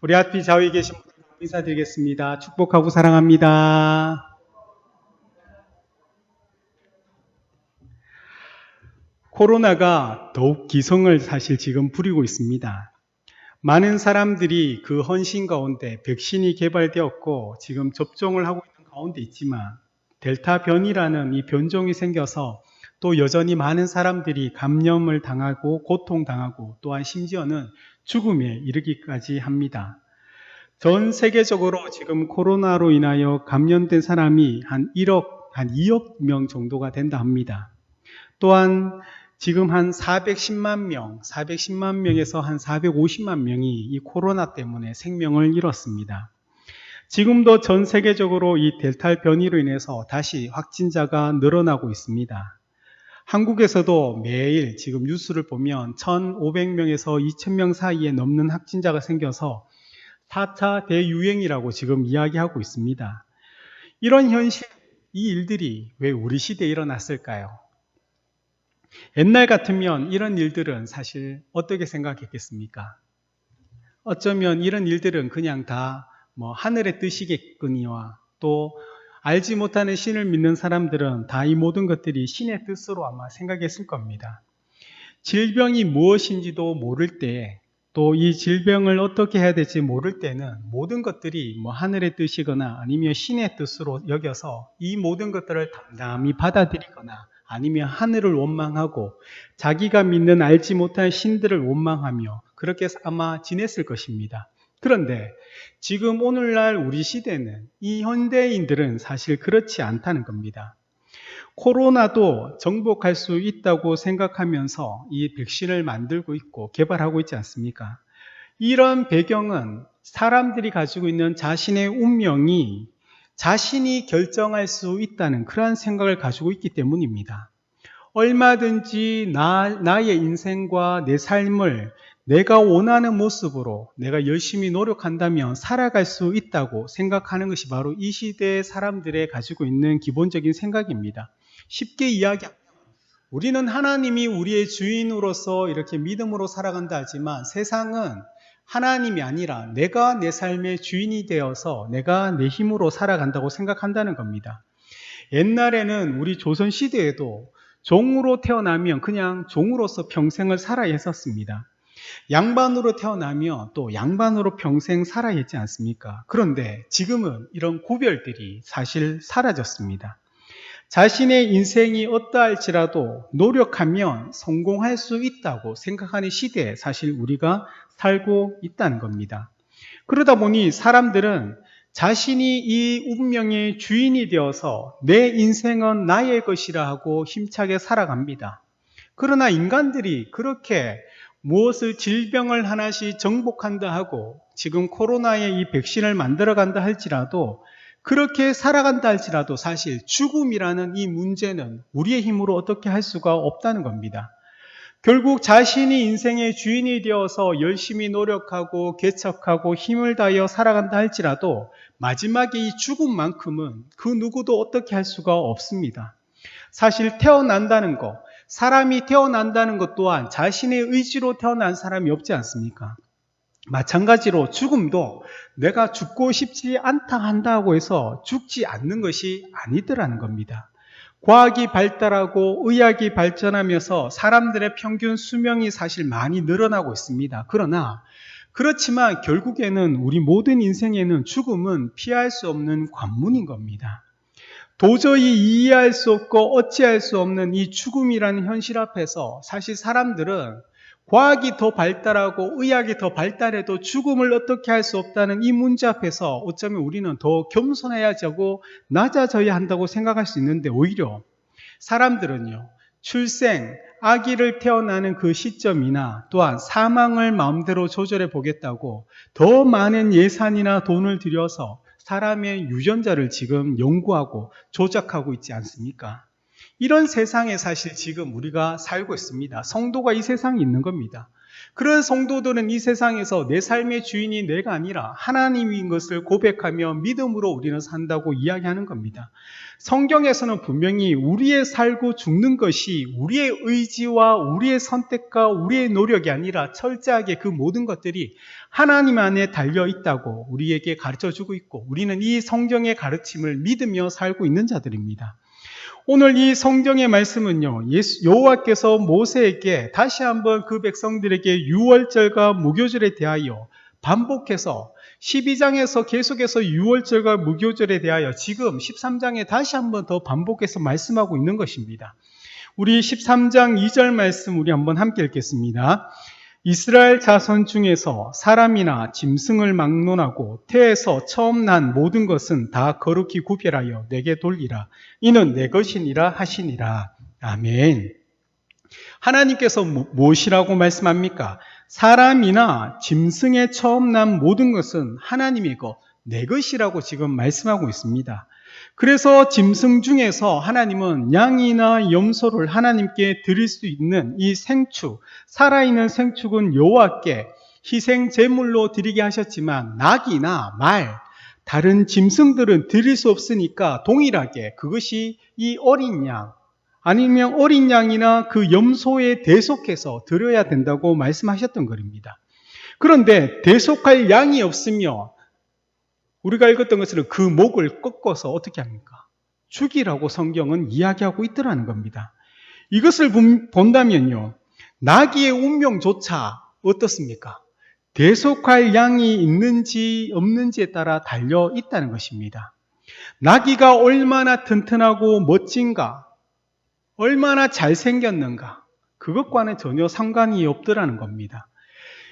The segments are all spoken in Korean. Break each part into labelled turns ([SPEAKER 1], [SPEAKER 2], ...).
[SPEAKER 1] 우리 앞이 좌우에 계신 분들 인사드리겠습니다. 축복하고 사랑합니다. 코로나가 더욱 기성을 사실 지금 부리고 있습니다. 많은 사람들이 그 헌신 가운데 백신이 개발되었고 지금 접종을 하고 있는 가운데 있지만 델타 변이라는 이 변종이 생겨서 또 여전히 많은 사람들이 감염을 당하고 고통당하고 또한 심지어는 죽음에 이르기까지 합니다. 전 세계적으로 지금 코로나로 인하여 감염된 사람이 한 2억 명 정도가 된다 합니다. 또한 지금 한 410만 명에서 한 450만 명이 이 코로나 때문에 생명을 잃었습니다. 지금도 전 세계적으로 이 델타 변이로 인해서 다시 확진자가 늘어나고 있습니다. 한국에서도 매일 지금 뉴스를 보면 1,500명에서 2,000명 사이에 넘는 확진자가 생겨서 4차 대유행이라고 지금 이야기하고 있습니다. 이런 현실, 이 일들이 왜 우리 시대에 일어났을까요? 옛날 같으면 이런 일들은 사실 어떻게 생각했겠습니까? 어쩌면 이런 일들은 그냥 다 하늘의 뜻이겠거니와 또 알지 못하는 신을 믿는 사람들은 다 이 모든 것들이 신의 뜻으로 아마 생각했을 겁니다. 질병이 무엇인지도 모를 때 또 이 질병을 어떻게 해야 될지 모를 때는 모든 것들이 하늘의 뜻이거나 아니면 신의 뜻으로 여겨서 이 모든 것들을 담담히 받아들이거나 아니면 하늘을 원망하고 자기가 믿는 알지 못한 신들을 원망하며 그렇게 아마 지냈을 것입니다. 그런데 지금 오늘날 우리 시대는 이 현대인들은 사실 그렇지 않다는 겁니다. 코로나도 정복할 수 있다고 생각하면서 이 백신을 만들고 있고 개발하고 있지 않습니까? 이런 배경은 사람들이 가지고 있는 자신의 운명이 자신이 결정할 수 있다는 그러한 생각을 가지고 있기 때문입니다. 얼마든지 나의 인생과 내 삶을 내가 원하는 모습으로 내가 열심히 노력한다면 살아갈 수 있다고 생각하는 것이 바로 이 시대의 사람들의 가지고 있는 기본적인 생각입니다. 쉽게 이야기하면 우리는 하나님이 우리의 주인으로서 이렇게 믿음으로 살아간다 하지만 세상은 하나님이 아니라 내가 내 삶의 주인이 되어서 내가 내 힘으로 살아간다고 생각한다는 겁니다. 옛날에는 우리 조선시대에도 종으로 태어나면 그냥 종으로서 평생을 살아야 했었습니다. 양반으로 태어나면 또 양반으로 평생 살아야 했지 않습니까? 그런데 지금은 이런 구별들이 사실 사라졌습니다. 자신의 인생이 어떠할지라도 노력하면 성공할 수 있다고 생각하는 시대에 사실 우리가 살고 있다는 겁니다. 그러다 보니 사람들은 자신이 이 운명의 주인이 되어서 내 인생은 나의 것이라 하고 힘차게 살아갑니다. 그러나 인간들이 그렇게 무엇을 질병을 하나씩 정복한다 하고 지금 코로나의 이 백신을 만들어 간다 할지라도 그렇게 살아간다 할지라도 사실 죽음이라는 이 문제는 우리의 힘으로 어떻게 할 수가 없다는 겁니다. 결국 자신이 인생의 주인이 되어서 열심히 노력하고 개척하고 힘을 다하여 살아간다 할지라도 마지막에 이 죽음만큼은 그 누구도 어떻게 할 수가 없습니다. 사실 태어난다는 것, 사람이 태어난다는 것 또한 자신의 의지로 태어난 사람이 없지 않습니까? 마찬가지로 죽음도 내가 죽고 싶지 않다 한다고 해서 죽지 않는 것이 아니더라는 겁니다. 과학이 발달하고 의학이 발전하면서 사람들의 평균 수명이 사실 많이 늘어나고 있습니다. 그러나 그렇지만 결국에는 우리 모든 인생에는 죽음은 피할 수 없는 관문인 겁니다. 도저히 이해할 수 없고 어찌할 수 없는 이 죽음이라는 현실 앞에서 사실 사람들은 과학이 더 발달하고 의학이 더 발달해도 죽음을 어떻게 할 수 없다는 이 문제 앞에서 어쩌면 우리는 더 겸손해야 하고 낮아져야 한다고 생각할 수 있는데 오히려 사람들은요, 출생, 아기를 태어나는 그 시점이나 또한 사망을 마음대로 조절해 보겠다고 더 많은 예산이나 돈을 들여서 사람의 유전자를 지금 연구하고 조작하고 있지 않습니까? 이런 세상에 사실 지금 우리가 살고 있습니다. 성도가 이 세상에 있는 겁니다. 그런 성도들은 이 세상에서 내 삶의 주인이 내가 아니라 하나님인 것을 고백하며 믿음으로 우리는 산다고 이야기하는 겁니다. 성경에서는 분명히 우리의 살고 죽는 것이 우리의 의지와 우리의 선택과 우리의 노력이 아니라 철저하게 그 모든 것들이 하나님 안에 달려 있다고 우리에게 가르쳐주고 있고, 우리는 이 성경의 가르침을 믿으며 살고 있는 자들입니다. 오늘 이 성경의 말씀은요, 여호와께서 모세에게 다시 한번 그 백성들에게 유월절과 무교절에 대하여 반복해서 12장에서 계속해서 유월절과 무교절에 대하여 지금 13장에 다시 한번 더 반복해서 말씀하고 있는 것입니다. 우리 13장 2절 말씀 우리 한번 함께 읽겠습니다. 이스라엘 자손 중에서 사람이나 짐승을 막론하고 태에서 처음 난 모든 것은 다 거룩히 구별하여 내게 돌리라. 이는 내 것이니라 하시니라. 아멘. 하나님께서 무엇이라고 말씀합니까? 사람이나 짐승의 처음 난 모든 것은 하나님의 것, 내 것이라고 지금 말씀하고 있습니다. 그래서 짐승 중에서 하나님은 양이나 염소를 하나님께 드릴 수 있는 이 생축, 살아있는 생축은 여호와께 희생 제물로 드리게 하셨지만 낙이나 말, 다른 짐승들은 드릴 수 없으니까 동일하게 그것이 이 어린 양, 아니면 어린 양이나 그 염소에 대속해서 드려야 된다고 말씀하셨던 것입니다. 그런데 대속할 양이 없으며 우리가 읽었던 것처럼 그 목을 꺾어서 어떻게 합니까? 죽이라고 성경은 이야기하고 있더라는 겁니다. 이것을 본다면요, 나귀의 운명조차 어떻습니까? 대속할 양이 있는지 없는지에 따라 달려 있다는 것입니다. 나귀가 얼마나 튼튼하고 멋진가, 얼마나 잘생겼는가, 그것과는 전혀 상관이 없더라는 겁니다.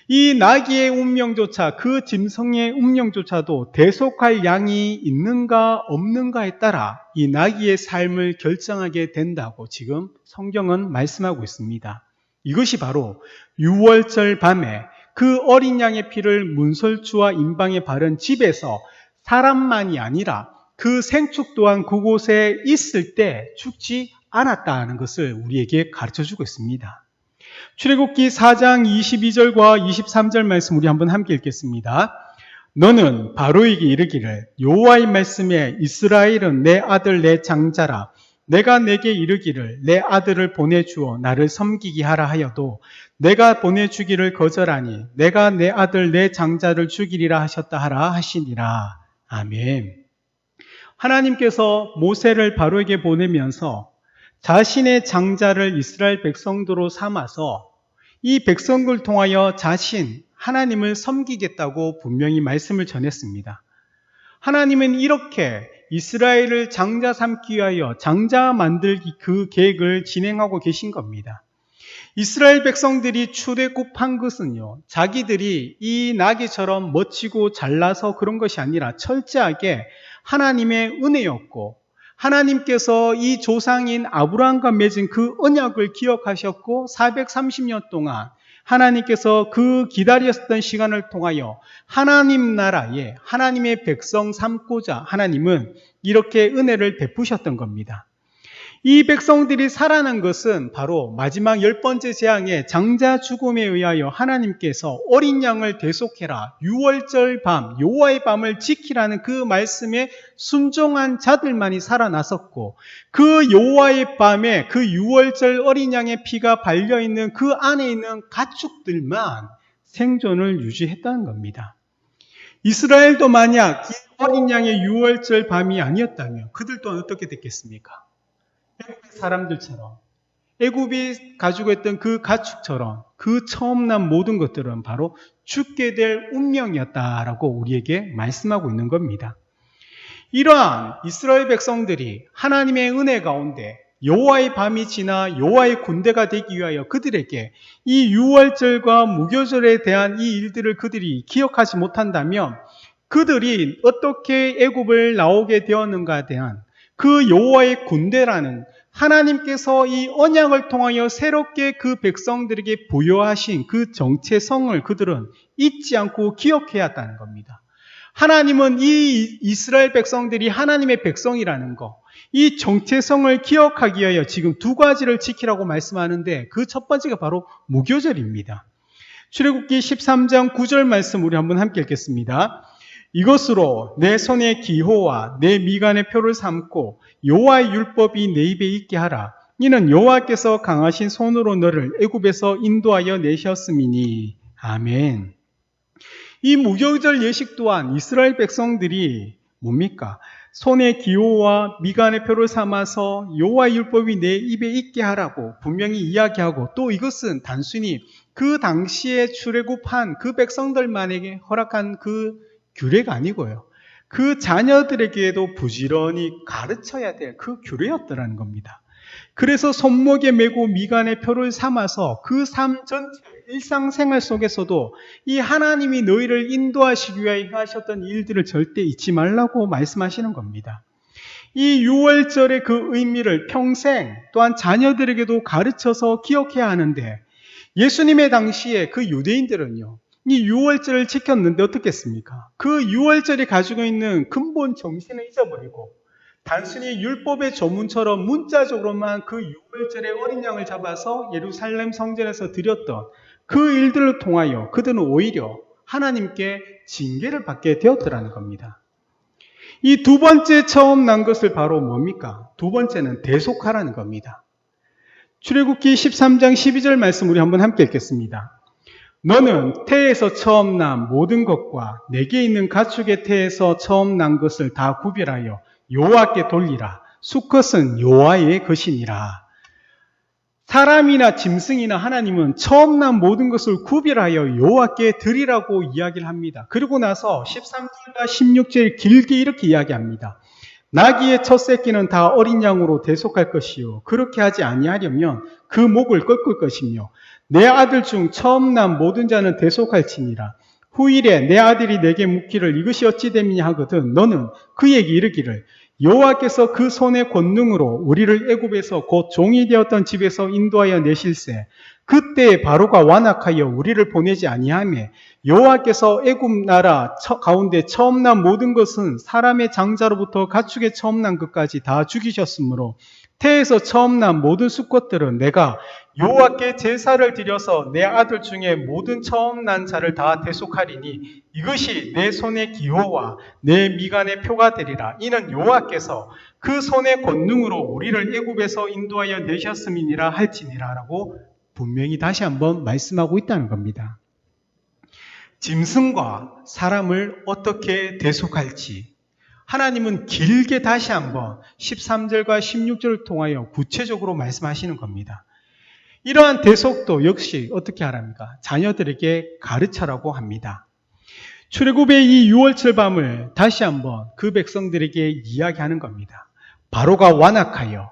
[SPEAKER 1] 이 나귀의 운명조차, 그 짐승의 운명조차도 대속할 양이 있는가 없는가에 따라 이 나귀의 삶을 결정하게 된다고 지금 성경은 말씀하고 있습니다. 이것이 바로 유월절 밤에 그 어린 양의 피를 문설주와 임방에 바른 집에서 사람만이 아니라 그 생축 또한 그곳에 있을 때 죽지 않았다는 것을 우리에게 가르쳐주고 있습니다. 출애굽기 4장 22절과 23절 말씀 우리 한번 함께 읽겠습니다. 너는 바로에게 이르기를 여호와의 말씀에 이스라엘은 내 아들 내 장자라. 내가 내게 이르기를 내 아들을 보내주어 나를 섬기게 하라 하여도 내가 보내주기를 거절하니 내가 내 아들 내 장자를 죽이리라 하셨다 하라 하시니라. 아멘. 하나님께서 모세를 바로에게 보내면서 자신의 장자를 이스라엘 백성도로 삼아서 이 백성을 통하여 하나님을 섬기겠다고 분명히 말씀을 전했습니다. 하나님은 이렇게 이스라엘을 장자 삼기 위하여 장자 만들기 그 계획을 진행하고 계신 겁니다. 이스라엘 백성들이 출애굽한 것은요, 자기들이 이 나귀처럼 멋지고 잘나서 그런 것이 아니라 철저하게 하나님의 은혜였고, 하나님께서 이 조상인 아브라함과 맺은 그 언약을 기억하셨고 430년 동안 하나님께서 그 기다렸던 시간을 통하여 하나님 나라에 하나님의 백성 삼고자 하나님은 이렇게 은혜를 베푸셨던 겁니다. 이 백성들이 살아난 것은 바로 마지막 10번째 재앙의 장자 죽음에 의하여 하나님께서 어린 양을 대속해라, 유월절 밤, 여호와의 밤을 지키라는 그 말씀에 순종한 자들만이 살아났었고, 그 여호와의 밤에 그 유월절 어린 양의 피가 발려있는 그 안에 있는 가축들만 생존을 유지했다는 겁니다. 이스라엘도 만약 어린 양의 유월절 밤이 아니었다면 그들 또한 어떻게 됐겠습니까? 애굽의 사람들처럼, 애굽이 가지고 있던 그 가축처럼 그 처음 난 모든 것들은 바로 죽게 될 운명이었다라고 우리에게 말씀하고 있는 겁니다. 이러한 이스라엘 백성들이 하나님의 은혜 가운데 여호와의 밤이 지나 여호와의 군대가 되기 위하여 그들에게 이 유월절과 무교절에 대한 이 일들을 그들이 기억하지 못한다면 그들이 어떻게 애굽을 나오게 되었는가에 대한 그 여호와의 군대라는 하나님께서 이 언약을 통하여 새롭게 그 백성들에게 부여하신 그 정체성을 그들은 잊지 않고 기억해야 한다는 겁니다. 하나님은 이 이스라엘 백성들이 하나님의 백성이라는 것, 이 정체성을 기억하기 위하여 지금 두 가지를 지키라고 말씀하는데 그 첫 번째가 바로 무교절입니다. 출애굽기 13장 9절 말씀 우리 한번 함께 읽겠습니다. 이것으로 내 손의 기호와 내 미간의 표를 삼고 여호와의 율법이 내 입에 있게 하라. 이는 여호와께서 강하신 손으로 너를 애굽에서 인도하여 내셨음이니. 아멘. 이 무교절 예식 또한 이스라엘 백성들이 뭡니까? 손의 기호와 미간의 표를 삼아서 여호와의 율법이 내 입에 있게 하라고 분명히 이야기하고, 또 이것은 단순히 그 당시에 출애굽한 그 백성들만에게 허락한 그 규례가 아니고요, 그 자녀들에게도 부지런히 가르쳐야 될 그 규례였더라는 겁니다. 그래서 손목에 메고 미간의 표를 삼아서 그 삶 전체 일상생활 속에서도 이 하나님이 너희를 인도하시기 위하여 하셨던 일들을 절대 잊지 말라고 말씀하시는 겁니다. 이 유월절의 그 의미를 평생 또한 자녀들에게도 가르쳐서 기억해야 하는데, 예수님의 당시에 그 유대인들은요, 이 유월절을 지켰는데 어떻겠습니까? 그 유월절이 가지고 있는 근본 정신을 잊어버리고 단순히 율법의 조문처럼 문자적으로만 그 유월절의 어린 양을 잡아서 예루살렘 성전에서 드렸던 그 일들을 통하여 그들은 오히려 하나님께 징계를 받게 되었더라는 겁니다. 이 두 번째 처음 난 것을 바로 뭡니까? 두 번째는 대속하라는 겁니다. 출애굽기 13장 12절 말씀 우리 한번 함께 읽겠습니다. 너는 태에서 처음 난 모든 것과 내게 있는 가축의 태에서 처음 난 것을 다 구별하여 여호와께 돌리라. 수컷은 여호와의 것이니라. 사람이나 짐승이나 하나님은 처음 난 모든 것을 구별하여 여호와께 드리라고 이야기를 합니다. 그리고 나서 13절과 16절 길게 이렇게 이야기합니다. 나귀의 첫 새끼는 다 어린 양으로 대속할 것이요, 그렇게 하지 아니하려면 그 목을 꺾을 것이며, 내 아들 중 처음 난 모든 자는 대속할지니라. 후일에 내 아들이 내게 묻기를 이것이 어찌 됨이냐 하거든 너는 그에게 이르기를 여호와께서 그 손의 권능으로 우리를 애굽에서 곧 종이 되었던 집에서 인도하여 내실세 그때 바로가 완악하여 우리를 보내지 아니하며 여호와께서 애굽 나라 가운데 처음 난 모든 것은 사람의 장자로부터 가축의 처음 난 것까지 다 죽이셨으므로 태에서 처음 난 모든 수컷들은 내가 여호와께 제사를 드려서 내 아들 중에 모든 처음 난 자를 다 대속하리니 이것이 내 손의 기호와 내 미간의 표가 되리라. 이는 여호와께서 그 손의 권능으로 우리를 애굽에서 인도하여 내셨음이니라 할지니라 라고 분명히 다시 한번 말씀하고 있다는 겁니다. 짐승과 사람을 어떻게 대속할지 하나님은 길게 다시 한번 13절과 16절을 통하여 구체적으로 말씀하시는 겁니다. 이러한 대속도 역시 어떻게 하랍니까? 자녀들에게 가르쳐라고 합니다. 출애굽의 이 6월절 밤을 다시 한번 그 백성들에게 이야기하는 겁니다. 바로가 완악하여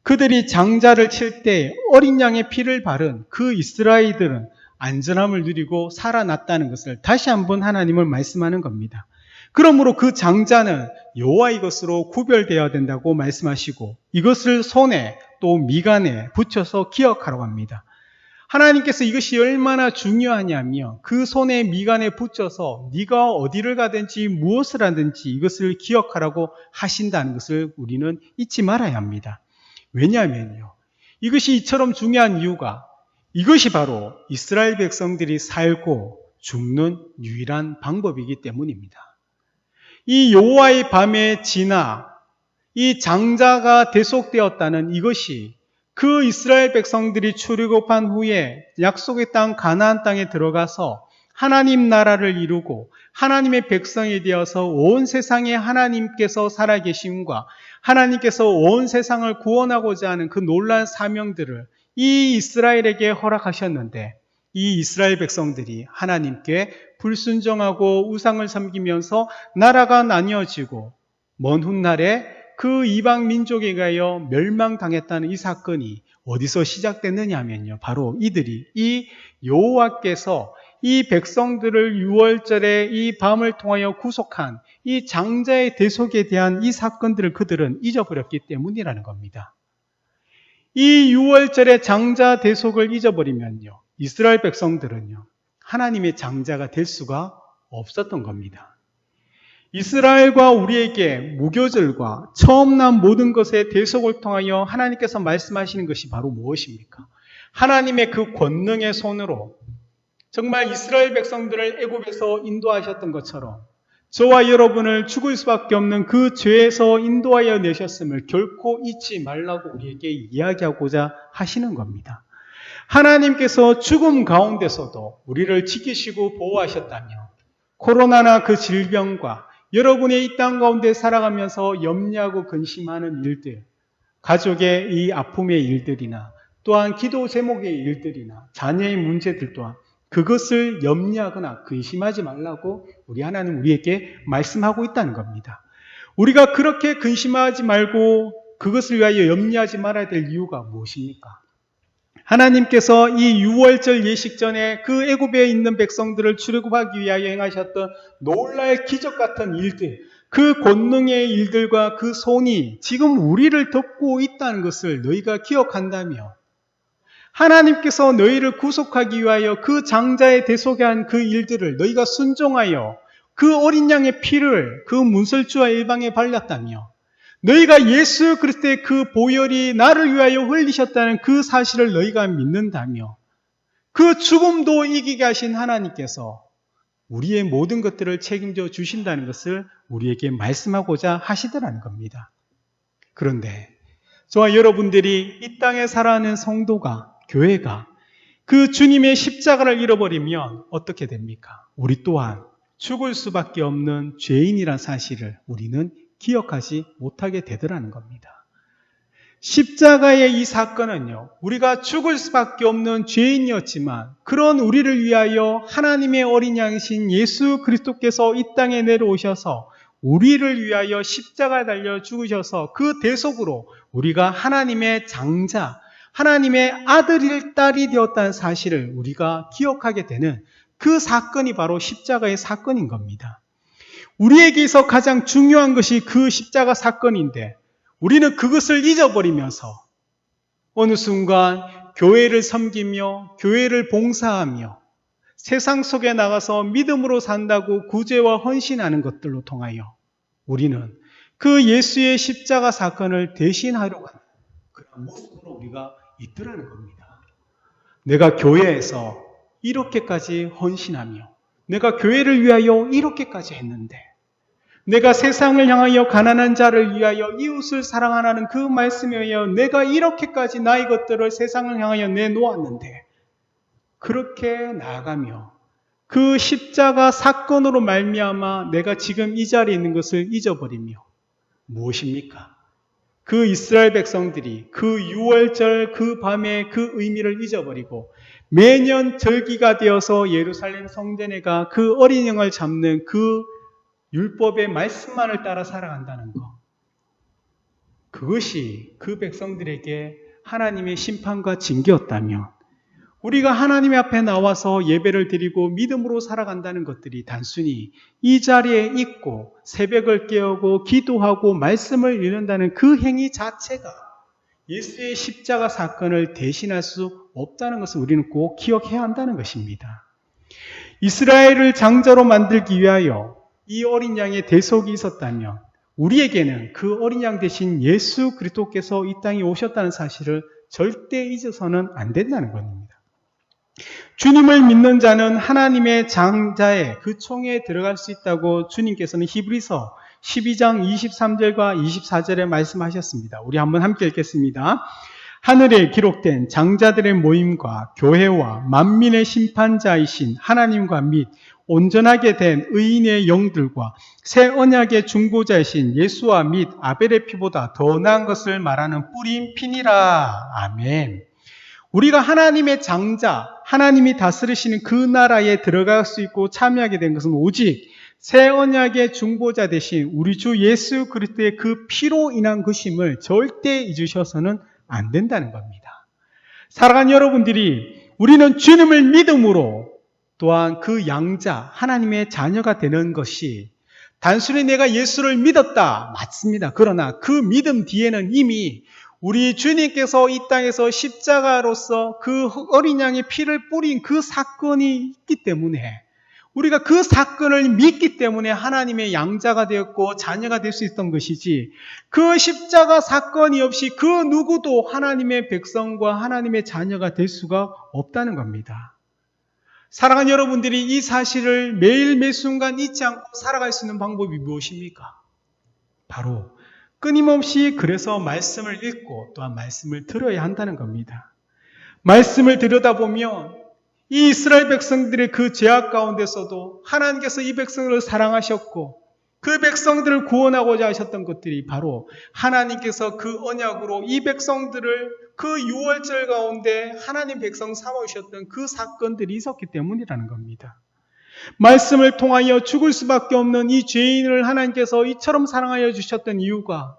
[SPEAKER 1] 그들이 장자를 칠 때 어린 양의 피를 바른 그 이스라엘들은 안전함을 누리고 살아났다는 것을 다시 한번 하나님을 말씀하는 겁니다. 그러므로 그 장자는 여호와의 것으로 구별되어야 된다고 말씀하시고 이것을 손에 또 미간에 붙여서 기억하라고 합니다. 하나님께서 이것이 얼마나 중요하냐면 그 손에 미간에 붙여서 네가 어디를 가든지 무엇을 하든지 이것을 기억하라고 하신다는 것을 우리는 잊지 말아야 합니다. 왜냐하면요, 이것이 이처럼 중요한 이유가 이것이 바로 이스라엘 백성들이 살고 죽는 유일한 방법이기 때문입니다. 이 여호와의 밤의 진화, 이 장자가 대속되었다는 이것이 그 이스라엘 백성들이 출애굽한 후에 약속의 땅 가나안 땅에 들어가서 하나님 나라를 이루고 하나님의 백성이 되어서 온 세상에 하나님께서 살아계심과 하나님께서 온 세상을 구원하고자 하는 그 놀라운 사명들을 이 이스라엘에게 허락하셨는데 이 이스라엘 백성들이 하나님께 불순종하고 우상을 섬기면서 나라가 나뉘어지고 먼 훗날에 그 이방 민족에 가여 멸망당했다는 이 사건이 어디서 시작됐느냐 하면요, 바로 이들이 이 여호와께서 이 백성들을 6월절에 이 밤을 통하여 구속한 이 장자의 대속에 대한 이 사건들을 그들은 잊어버렸기 때문이라는 겁니다. 이 6월절의 장자 대속을 잊어버리면요, 이스라엘 백성들은요, 하나님의 장자가 될 수가 없었던 겁니다. 이스라엘과 우리에게 무교절과 처음 난 모든 것의 대속을 통하여 하나님께서 말씀하시는 것이 바로 무엇입니까? 하나님의 그 권능의 손으로 정말 이스라엘 백성들을 애굽에서 인도하셨던 것처럼 저와 여러분을 죽을 수밖에 없는 그 죄에서 인도하여 내셨음을 결코 잊지 말라고 우리에게 이야기하고자 하시는 겁니다. 하나님께서 죽음 가운데서도 우리를 지키시고 보호하셨다며 코로나나 그 질병과 여러분의 이 땅 가운데 살아가면서 염려하고 근심하는 일들, 가족의 이 아픔의 일들이나 또한 기도 제목의 일들이나 자녀의 문제들 또한 그것을 염려하거나 근심하지 말라고 우리 하나님 우리에게 말씀하고 있다는 겁니다. 우리가 그렇게 근심하지 말고 그것을 위하여 염려하지 말아야 될 이유가 무엇입니까? 하나님께서 이 6월절 예식 전에 그 애굽에 있는 백성들을 출애굽하기 위하여 행하셨던 놀랄 기적 같은 일들, 그 권능의 일들과 그 손이 지금 우리를 덮고 있다는 것을 너희가 기억한다며 하나님께서 너희를 구속하기 위하여 그 장자의 대속에 한 그 일들을 너희가 순종하여 그 어린 양의 피를 그 문설주와 일방에 발렸다며 너희가 예수 그리스도의 그 보혈이 나를 위하여 흘리셨다는 그 사실을 너희가 믿는다며 그 죽음도 이기게 하신 하나님께서 우리의 모든 것들을 책임져 주신다는 것을 우리에게 말씀하고자 하시더라는 겁니다. 그런데 저와 여러분들이 이 땅에 살아가는 성도가, 교회가 그 주님의 십자가를 잃어버리면 어떻게 됩니까? 우리 또한 죽을 수밖에 없는 죄인이란 사실을 우리는 기억하지 못하게 되더라는 겁니다. 십자가의 이 사건은요, 우리가 죽을 수밖에 없는 죄인이었지만 그런 우리를 위하여 하나님의 어린 양이신 예수 그리스도께서 이 땅에 내려오셔서 우리를 위하여 십자가에 달려 죽으셔서 그 대속으로 우리가 하나님의 장자, 하나님의 아들일 딸이 되었다는 사실을 우리가 기억하게 되는 그 사건이 바로 십자가의 사건인 겁니다. 우리에게서 가장 중요한 것이 그 십자가 사건인데 우리는 그것을 잊어버리면서 어느 순간 교회를 섬기며 교회를 봉사하며 세상 속에 나가서 믿음으로 산다고 구제와 헌신하는 것들로 통하여 우리는 그 예수의 십자가 사건을 대신하려고 하는 그런 모습으로 우리가 있더라는 겁니다. 내가 교회에서 이렇게까지 헌신하며 내가 교회를 위하여 이렇게까지 했는데 내가 세상을 향하여 가난한 자를 위하여 이웃을 사랑하라는 그 말씀에 의하여 내가 이렇게까지 나의 것들을 세상을 향하여 내놓았는데 그렇게 나아가며 그 십자가 사건으로 말미암아 내가 지금 이 자리에 있는 것을 잊어버리며 무엇입니까? 그 이스라엘 백성들이 그 6월절 그 밤의 그 의미를 잊어버리고 매년 절기가 되어서 예루살렘 성전에가 그 어린 양을 잡는 그 율법의 말씀만을 따라 살아간다는 것. 그것이 그 백성들에게 하나님의 심판과 징계였다면 우리가 하나님 앞에 나와서 예배를 드리고 믿음으로 살아간다는 것들이 단순히 이 자리에 있고 새벽을 깨우고 기도하고 말씀을 읽는다는 그 행위 자체가 예수의 십자가 사건을 대신할 수 없다는 것을 우리는 꼭 기억해야 한다는 것입니다. 이스라엘을 장자로 만들기 위하여 이 어린 양의 대속이 있었다면 우리에게는 그 어린 양 대신 예수 그리스도께서 이 땅에 오셨다는 사실을 절대 잊어서는 안 된다는 겁니다. 주님을 믿는 자는 하나님의 장자의 그 총에 들어갈 수 있다고 주님께서는 히브리서 12장 23절과 24절에 말씀하셨습니다. 우리 한번 함께 읽겠습니다. 하늘에 기록된 장자들의 모임과 교회와 만민의 심판자이신 하나님과 및 온전하게 된 의인의 영들과 새 언약의 중보자이신 예수와 및 아벨의 피보다 더 나은 것을 말하는 뿌린 피니라. 아멘. 우리가 하나님의 장자, 하나님이 다스리시는 그 나라에 들어갈 수 있고 참여하게 된 것은 오직 새 언약의 중보자 되신 우리 주 예수 그리스도의 그 피로 인한 것임을 절대 잊으셔서는 안 된다는 겁니다. 사랑하는 여러분들이 우리는 주님을 믿음으로 또한 그 양자, 하나님의 자녀가 되는 것이 단순히 내가 예수를 믿었다. 맞습니다. 그러나 그 믿음 뒤에는 이미 우리 주님께서 이 땅에서 십자가로서 그 어린 양의 피를 뿌린 그 사건이 있기 때문에 우리가 그 사건을 믿기 때문에 하나님의 양자가 되었고 자녀가 될 수 있던 것이지 그 십자가 사건이 없이 그 누구도 하나님의 백성과 하나님의 자녀가 될 수가 없다는 겁니다. 사랑하는 여러분들이 이 사실을 매일 매 순간 잊지 않고 살아갈 수 있는 방법이 무엇입니까? 바로 끊임없이 그래서 말씀을 읽고 또한 말씀을 들어야 한다는 겁니다. 말씀을 들여다보면 이 이스라엘 백성들의 그 죄악 가운데서도 하나님께서 이 백성들을 사랑하셨고 그 백성들을 구원하고자 하셨던 것들이 바로 하나님께서 그 언약으로 이 백성들을 그 유월절 가운데 하나님 백성 삼으셨던 그 사건들이 있었기 때문이라는 겁니다. 말씀을 통하여 죽을 수밖에 없는 이 죄인을 하나님께서 이처럼 사랑하여 주셨던 이유가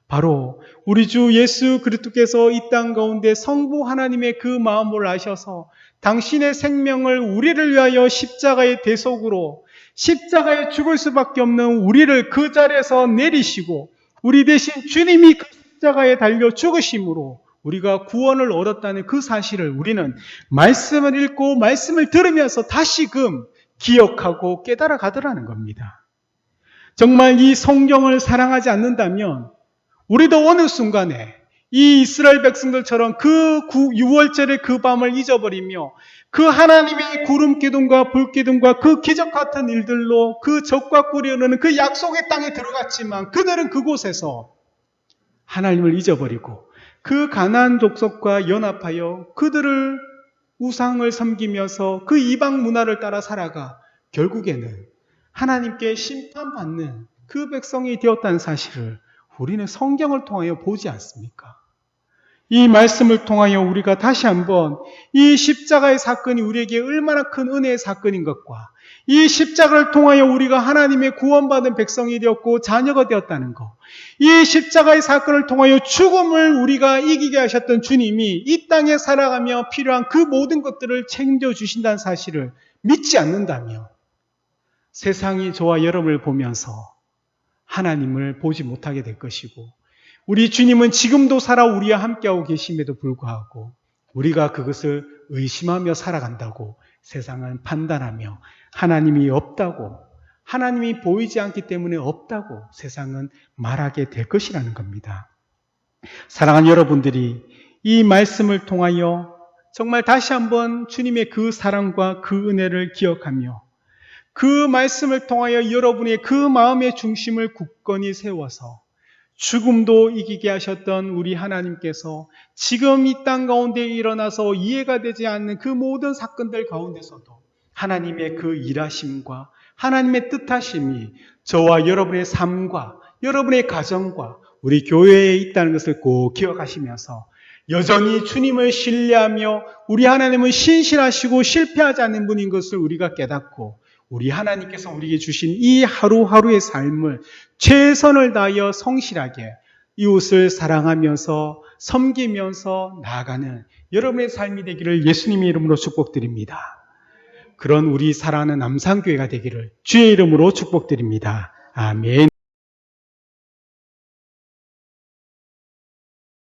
[SPEAKER 1] 바로 우리 주 예수 그리스도께서 이 땅 가운데 성부 하나님의 그 마음을 아셔서 당신의 생명을 우리를 위하여 십자가의 대속으로 십자가에 죽을 수밖에 없는 우리를 그 자리에서 내리시고 우리 대신 주님이 그 십자가에 달려 죽으심으로 우리가 구원을 얻었다는 그 사실을 우리는 말씀을 읽고 말씀을 들으면서 다시금 기억하고 깨달아 가더라는 겁니다. 정말 이 성경을 사랑하지 않는다면 우리도 어느 순간에 이 이스라엘 백성들처럼 그 유월절의 그 밤을 잊어버리며 그 하나님의 구름 기둥과 불 기둥과 그 기적 같은 일들로 그 적과 꿀이 흐르는 그 약속의 땅에 들어갔지만 그들은 그곳에서 하나님을 잊어버리고 그 가나안 족속과 연합하여 그들을 우상을 섬기면서 그 이방 문화를 따라 살아가 결국에는 하나님께 심판받는 그 백성이 되었다는 사실을 우리는 성경을 통하여 보지 않습니까? 이 말씀을 통하여 우리가 다시 한번 이 십자가의 사건이 우리에게 얼마나 큰 은혜의 사건인 것과 이 십자가를 통하여 우리가 하나님의 구원받은 백성이 되었고 자녀가 되었다는 것, 이 십자가의 사건을 통하여 죽음을 우리가 이기게 하셨던 주님이 이 땅에 살아가며 필요한 그 모든 것들을 챙겨주신다는 사실을 믿지 않는다면 세상이 저와 여러분을 보면서 하나님을 보지 못하게 될 것이고 우리 주님은 지금도 살아 우리와 함께하고 계심에도 불구하고 우리가 그것을 의심하며 살아간다고 세상은 판단하며 하나님이 없다고 하나님이 보이지 않기 때문에 없다고 세상은 말하게 될 것이라는 겁니다. 사랑하는 여러분들이 이 말씀을 통하여 정말 다시 한번 주님의 그 사랑과 그 은혜를 기억하며 그 말씀을 통하여 여러분의 그 마음의 중심을 굳건히 세워서 죽음도 이기게 하셨던 우리 하나님께서 지금 이 땅 가운데 일어나서 이해가 되지 않는 그 모든 사건들 가운데서도 하나님의 그 일하심과 하나님의 뜻하심이 저와 여러분의 삶과 여러분의 가정과 우리 교회에 있다는 것을 꼭 기억하시면서 여전히 주님을 신뢰하며 우리 하나님은 신실하시고 실패하지 않는 분인 것을 우리가 깨닫고 우리 하나님께서 우리에게 주신 이 하루하루의 삶을 최선을 다하여 성실하게 이웃을 사랑하면서 섬기면서 나아가는 여러분의 삶이 되기를 예수님의 이름으로 축복드립니다. 그런 우리 사랑하는 남산교회가 되기를 주의 이름으로 축복드립니다. 아멘.